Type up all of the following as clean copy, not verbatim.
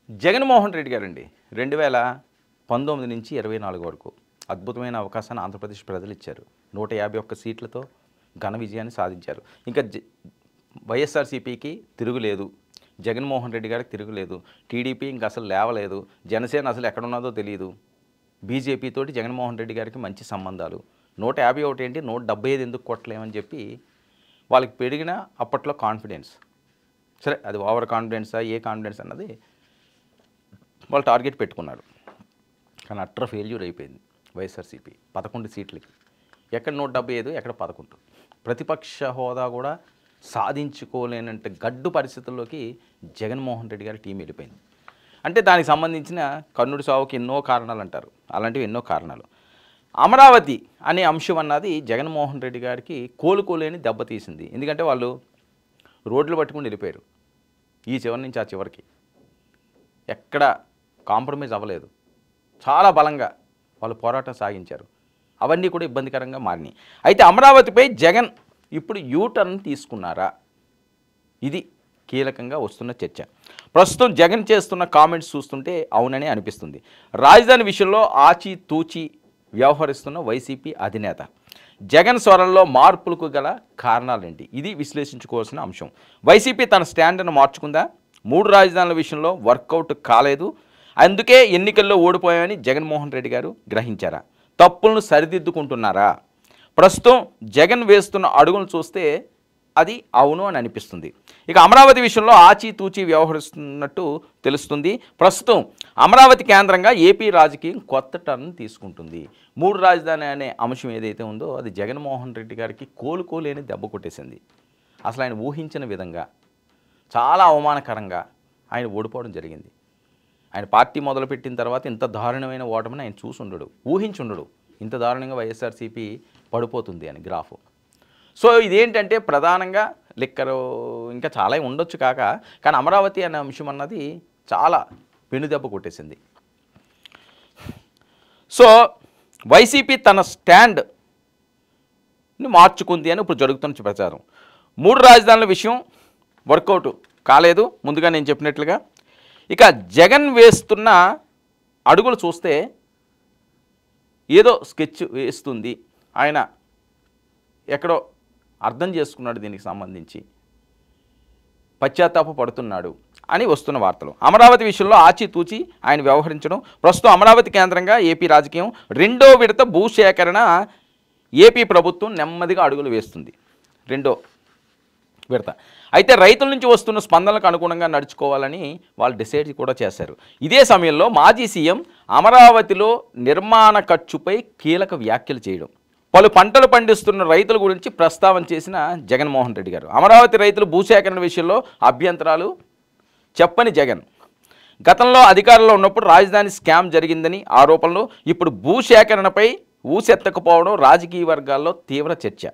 జగన్మోహన్ రెడ్డి గారండి 2019 నుంచి 24 వరకు అద్భుతమైన అవకాశాన్ని ఆంధ్రప్రదేశ్ ప్రజలు ఇచ్చారు. 151 సీట్లతో ఘన విజయాన్ని సాధించారు. ఇంకా వైఎస్ఆర్సీపీకి తిరుగులేదు, జగన్మోహన్ రెడ్డి గారికి తిరుగులేదు, టీడీపీ ఇంక అసలు లేవలేదు, జనసేన అసలు ఎక్కడున్నదో తెలియదు, బీజేపీ తోటి జగన్మోహన్ రెడ్డి గారికి మంచి సంబంధాలు, 151 ఏంటి 175 ఎందుకు కొట్టలేమని చెప్పి వాళ్ళకి పెరిగిన అప్పట్లో కాన్ఫిడెన్స్. సరే, అది ఓవర్ కాన్ఫిడెన్సా ఏ కాన్ఫిడెన్స్ అన్నది వాళ్ళు టార్గెట్ పెట్టుకున్నారు. కానీ అట్టర్ ఫెయిల్యూర్ అయిపోయింది వైఎస్ఆర్సీపీ 11 సీట్లకి. ఎక్కడ 175, ఎక్కడ 11. ప్రతిపక్ష హోదా కూడా సాధించుకోలేనంత గడ్డు పరిస్థితుల్లోకి జగన్మోహన్ రెడ్డి గారి టీం వెళ్ళిపోయింది. అంటే దానికి సంబంధించిన కర్ణుడి సావుకి ఎన్నో కారణాలు అంటారు, అలాంటివి ఎన్నో కారణాలు. అమరావతి అనే అంశం అన్నది జగన్మోహన్ రెడ్డి గారికి కోలుకోలేని దెబ్బతీసింది. ఎందుకంటే వాళ్ళు రోడ్లు పట్టుకుని వెళ్ళిపోయారు, ఈ చివరి నుంచి ఆ చివరికి ఎక్కడ కాంప్రమైజ్ అవ్వలేదు. చాలా బలంగా వాళ్ళు పోరాటం సాగించారు. అవన్నీ కూడా ఇబ్బందికరంగా మారినాయి. అయితే అమరావతిపై జగన్ ఇప్పుడు యూటర్న్ తీసుకున్నారా? ఇది కీలకంగా వస్తున్న చర్చ. ప్రస్తుతం జగన్ చేస్తున్న కామెంట్స్ చూస్తుంటే అవుననే అనిపిస్తుంది. రాజధాని విషయంలో ఆచితూచి వ్యవహరిస్తున్న వైసీపీ అధినేత జగన్ స్వరంలో మార్పులకు గల కారణాలేంటి? ఇది విశ్లేషించుకోవాల్సిన అంశం. వైసీపీ తన స్టాండ్ను మార్చుకుందా? 3 రాజధానుల విషయంలో వర్కౌట్ కాలేదు, అందుకే ఎన్నికల్లో ఓడిపోయామని జగన్మోహన్ రెడ్డి గారు గ్రహించారా? తప్పులను సరిదిద్దుకుంటున్నారా? ప్రస్తుతం జగన్ వేస్తున్న అడుగులను చూస్తే అది అవును అని అనిపిస్తుంది. ఇక అమరావతి విషయంలో ఆచితూచి వ్యవహరిస్తున్నట్టు తెలుస్తుంది. ప్రస్తుతం అమరావతి కేంద్రంగా ఏపీ రాజకీయం కొత్త టర్న్ తీసుకుంటుంది. 3 రాజధాని అనే అంశం ఏదైతే ఉందో అది జగన్మోహన్ రెడ్డి గారికి కోలుకోలేని దెబ్బ కొట్టేసింది. అసలు ఆయన ఊహించిన విధంగా చాలా అవమానకరంగా ఆయన ఓడిపోవడం జరిగింది. ఆయన పార్టీ మొదలుపెట్టిన తర్వాత ఇంత దారుణమైన ఓటమిని ఆయన చూసుండడు, ఊహించుండడు ఇంత దారుణంగా వైఎస్ఆర్సీపీ పడిపోతుంది అని గ్రాఫ్. సో ఇదేంటంటే ప్రధానంగా లిక్కరు ఇంకా చాలా ఉండొచ్చు కాక, కానీ అమరావతి అనే అంశం అన్నది చాలా పెనుదెబ్బ కొట్టేసింది. సో వైసీపీ తన స్టాండ్ని మార్చుకుంది అని ఇప్పుడు జరుగుతున్న ప్రచారం. 3 రాజధానుల విషయం వర్కౌట్ కాలేదు, ముందుగా నేను చెప్పినట్లుగా. ఇక జగన్ వేస్తున్న అడుగులు చూస్తే ఏదో స్కెచ్ వేస్తుంది, ఆయన ఎక్కడో అర్థం చేసుకున్నాడు, దీనికి సంబంధించి పశ్చాత్తాప పడుతున్నాడు అని వస్తున్న వార్తలు. అమరావతి విషయంలో ఆచితూచి ఆయన వ్యవహరించడం. ప్రస్తుతం అమరావతి కేంద్రంగా ఏపీ రాజకీయం 2వ విడత భూసేకరణ ఏపీ ప్రభుత్వం నెమ్మదిగా అడుగులు వేస్తుంది. 2వ విడత అయితే రైతుల నుంచి వస్తున్న స్పందనలకు అనుగుణంగా నడుచుకోవాలని వాళ్ళు డిసైడ్ కూడా చేశారు. ఇదే సమయంలో మాజీ సీఎం అమరావతిలో నిర్మాణ ఖర్చుపై కీలక వ్యాఖ్యలు చేయడం, పలు పంటలు పండిస్తున్న రైతుల గురించి ప్రస్తావన చేసిన జగన్మోహన్ రెడ్డి గారు అమరావతి రైతులు భూసేకరణ విషయంలో అభ్యంతరాలు చెప్పని జగన్ గతంలో అధికారంలో ఉన్నప్పుడు రాజధాని స్కామ్ జరిగిందని ఆరోపణలు, ఇప్పుడు భూసేకరణపై ఊసెత్తకపోవడం రాజకీయ వర్గాల్లో తీవ్ర చర్చ.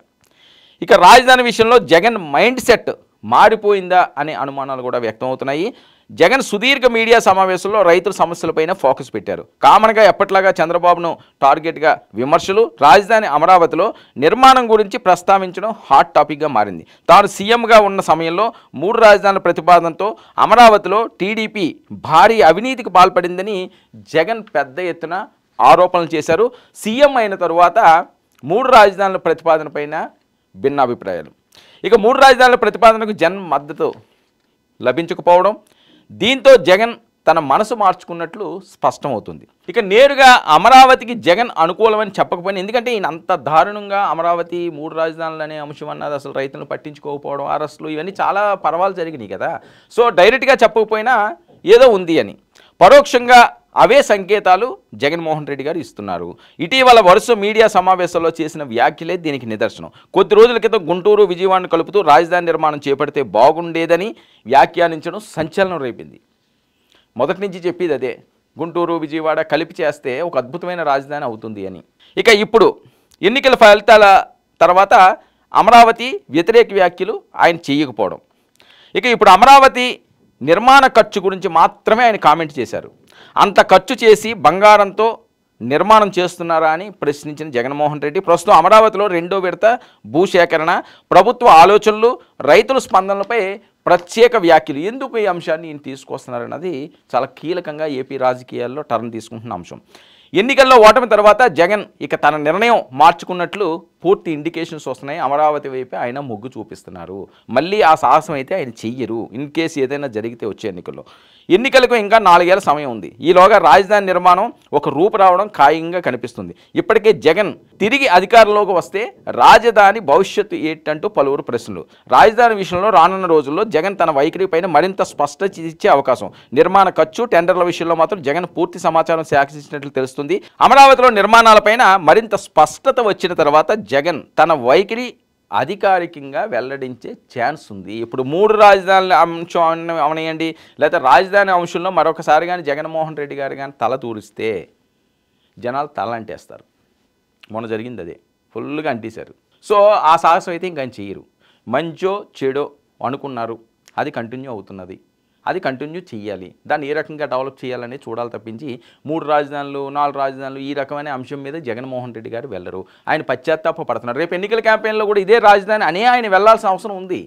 ఇక రాజధాని విషయంలో జగన్ మైండ్ సెట్ మారిపోయిందా అనే అనుమానాలు కూడా వ్యక్తమవుతున్నాయి. జగన్ సుదీర్ఘ మీడియా సమావేశంలో రైతుల సమస్యలపైన ఫోకస్ పెట్టారు. కామన్గా ఎప్పట్లాగా చంద్రబాబును టార్గెట్గా విమర్శలు, రాజధాని అమరావతిలో నిర్మాణం గురించి ప్రస్తావించడం హాట్ టాపిక్గా మారింది. తాను సీఎంగా ఉన్న సమయంలో 3 రాజధానుల ప్రతిపాదనతో అమరావతిలో టీడీపీ భారీ అవినీతికి పాల్పడిందని జగన్ పెద్ద ఎత్తున ఆరోపణలు చేశారు. సీఎం అయిన తరువాత 3 రాజధానుల ప్రతిపాదన పైన భిన్నాభిప్రాయాలు. ఇక 3 రాజధానుల ప్రతిపాదనకు జగన్ మద్దతు లభించకపోవడం, దీంతో జగన్ తన మనసు మార్చుకున్నట్లు స్పష్టమవుతుంది. ఇక నేరుగా అమరావతికి జగన్ అనుకూలమని చెప్పకపోయినా, ఎందుకంటే ఈయన అంత దారుణంగా అమరావతి 3 రాజధానులు అనే అంశం అన్నది అసలు రైతులను పట్టించుకోకపోవడం, అరెస్టులు, ఇవన్నీ చాలా పర్వాలు జరిగినాయి కదా. సో డైరెక్ట్గా చెప్పకపోయినా ఏదో ఉంది అని పరోక్షంగా అవే సంకేతాలు జగన్మోహన్ రెడ్డి గారు ఇస్తున్నారు. ఇటీవల వరుస మీడియా సమావేశాల్లో చేసిన వ్యాఖ్యలే దీనికి నిదర్శనం. కొద్ది రోజుల క్రితం గుంటూరు, విజయవాడను కలుపుతూ రాజధాని నిర్మాణం చేపడితే బాగుండేదని వ్యాఖ్యానించడం సంచలనం రేపింది. మొదటి నుంచి చెప్పేది అదే, గుంటూరు, విజయవాడ కలిపి చేస్తే ఒక అద్భుతమైన రాజధాని అవుతుంది అని. ఇక ఇప్పుడు ఎన్నికల ఫలితాల తర్వాత అమరావతి వ్యతిరేక వ్యాఖ్యలు ఆయన చేయకపోవడం, ఇక ఇప్పుడు అమరావతి నిర్మాణ ఖర్చు గురించి మాత్రమే ఆయన కామెంట్ చేశారు. అంత ఖర్చు చేసి బంగారంతో నిర్మాణం చేస్తున్నారా అని ప్రశ్నించిన జగన్మోహన్ రెడ్డి ప్రస్తుతం అమరావతిలో 2వ విడత భూసేకరణ, ప్రభుత్వ ఆలోచనలు, రైతుల స్పందనలపై ప్రత్యేక వ్యాఖ్యలు. ఎందుకు ఈ అంశాన్ని ఈయన తీసుకొస్తున్నారన్నది చాలా కీలకంగా ఏపీ రాజకీయాల్లో టర్న్ తీసుకుంటున్న అంశం. ఎన్నికల్లో ఓటమి తర్వాత జగన్ ఇక తన నిర్ణయం మార్చుకున్నట్లు పూర్తి ఇండికేషన్స్ వస్తున్నాయి. అమరావతి వైపే ఆయన మొగ్గు చూపిస్తున్నారు. మళ్ళీ ఆ సాహసం అయితే ఆయన చెయ్యరు ఇన్ కేసు ఏదైనా జరిగితే వచ్చే ఎన్నికలకు ఇంకా 4 ఏళ్ల సమయం ఉంది. ఈలోగా రాజధాని నిర్మాణం ఒక రూపు రావడం ఖాయంగా కనిపిస్తుంది. ఇప్పటికే జగన్ తిరిగి అధికారంలోకి వస్తే రాజధాని భవిష్యత్తు ఏంటంటూ పలువురు ప్రశ్నలు. రాజధాని విషయంలో రానున్న రోజుల్లో జగన్ తన వైఖరి పైన మరింత స్పష్టత ఇచ్చే అవకాశం. నిర్మాణ ఖర్చు, టెండర్ల విషయంలో మాత్రం జగన్ పూర్తి సమాచారం సేకరించినట్లు తెలుస్తుంది. అమరావతిలో నిర్మాణాలపైన మరింత స్పష్టత వచ్చిన తర్వాత జగన్ తన వైఖరి అధికారికంగా వెల్లడించే ఛాన్స్ ఉంది. ఇప్పుడు 3 రాజధానుల అంశం అవనియండి, లేదా రాజధాని అంశంలో మరొకసారి కానీ జగన్మోహన్ రెడ్డి గారు కానీ తల తూరిస్తే జనాలు తల అంటేస్తారు. మొన్న జరిగింది అదే, ఫుల్గా అంటేశారు. సో ఆ సాహసం అయితే ఇంకా చేయరు. మంచో చెడో అనుకున్నారు, అది కంటిన్యూ అవుతున్నది, అది కంటిన్యూ చేయాలి. దాన్ని ఏ రకంగా డెవలప్ చేయాలని చూడాలి తప్పించి 3 రాజధానులు 4 రాజధానులు ఈ రకమైన అంశం మీద జగన్మోహన్ రెడ్డి గారు వెళ్ళరు. ఆయన పశ్చాత్తాప పడుతున్నారు. రేపు ఎన్నికల క్యాంపెయిన్లో కూడా ఇదే రాజధాని అనే ఆయన వెళ్లాల్సిన అవసరం ఉంది.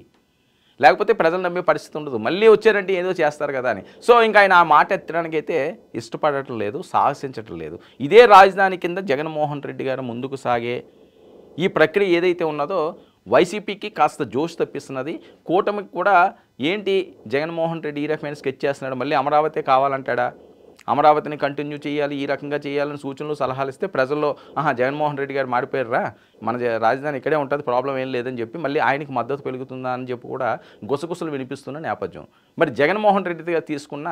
లేకపోతే ప్రజలు నమ్మే పరిస్థితి ఉండదు. మళ్ళీ వచ్చారంటే ఏదో చేస్తారు కదా అని. సో ఇంకా ఆయన ఆ మాట ఎత్తడానికి అయితే ఇష్టపడటం లేదు, సాహసించటం లేదు. ఇదే రాజధాని కింద జగన్మోహన్ రెడ్డి గారు ముందుకు సాగే ఈ ప్రక్రియ ఏదైతే ఉన్నదో వైసీపీకి కాస్త జోష్ తప్పిస్తున్నది. కూటమికి కూడా ఏంటి జగన్మోహన్ రెడ్డి ఈ రకమైన స్కెచ్ చేస్తున్నాడు, మళ్ళీ అమరావతి కావాలంటాడా, అమరావతిని కంటిన్యూ చేయాలి, ఈ రకంగా చేయాలని సూచనలు సలహాలు ఇస్తే ప్రజల్లో జగన్మోహన్ రెడ్డి గారు మారిపోయారా, మన రాజధాని ఇక్కడే ఉంటుంది, ప్రాబ్లం ఏం లేదని చెప్పి మళ్ళీ ఆయనకి మద్దతు పెరుగుతుందా అని చెప్పి కూడా గుసగుసలు వినిపిస్తున్న నేపథ్యం. మరి జగన్మోహన్ రెడ్డి గారు తీసుకున్న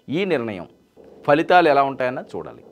ఈ నిర్ణయం ఫలితాలు ఎలా ఉంటాయన్నది చూడాలి.